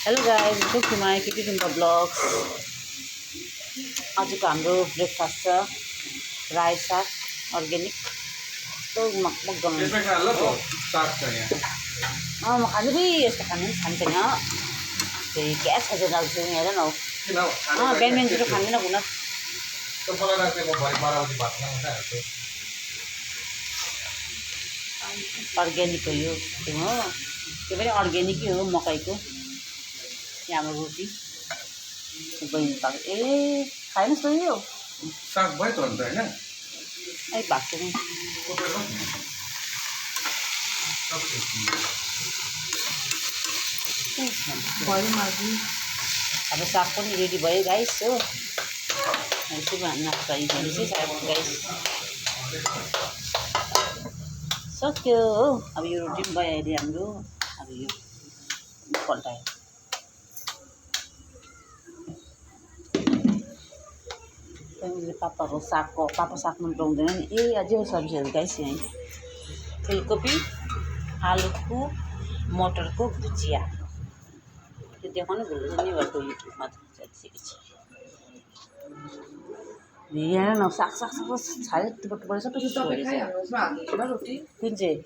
Hello guys, welcome to my किटी टुम्बा blogs. आजको हाम्रो ब्रेकफास्ट छ रायो साग अर्ग्यानिक। कस्तो मकमक बनाउनु म खाँदै पनि यस्तो खान्छैन। फेरि ग्यास खान्छ दाजु हेर न हौ। बिहान बिहान छिटो खाँदैन हुन अर्ग्यानिक हो यो हो, त्यो पनि अर्ग्यानिकै हो मकैको। यहाँ हाम्रो रोटी बहिनी पाएको ए खाइनुहोस् न यो साग भयो त अन्त हैन है भएको छ नि। अब साग पनि रेडी भयो गाइस हो। यसो नास्ता भनेपछि साग गाइस सक्यो हो। अब यो रोटी पनि भयो अहिले हाम्रो। अब यो पल्टायो पापाको सागको पापा साग मन पराउँदैन नि। ए अझै सब्जीहरू गाइस यहाँ फुलकोपी आलुको मटरको भुजिया। त्यो देखाउनु भुल्नु नि भएको युट्युबमा सिकेछ। हेर न साग साग साग छाले पट्टि सबै कुन चाहिँ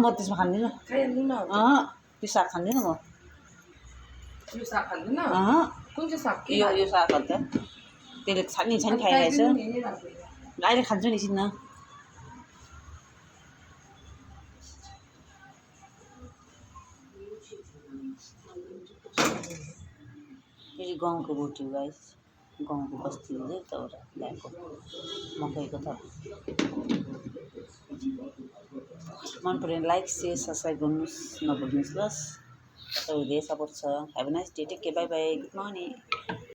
म त्यसमा खाँदिनँ। त्यो साग खाँदिनँ म। यो साग हो त त्यसले छानी छानी खाइरहेछ। अहिले खान्छु नि एकछिन न। फेरि गाउँको रोटी हो गाइस, गाउँको बस्ती हो यताबाट ल्याएको मकैको त। मन पऱ्यो भने लाइक सेयर सब्सक्राइब गर्नुहोस् नभुल्नुहोस्। बस तपाईँको धेरै सपोर्ट छ। Have a nice day, take care, bye bye, good morning.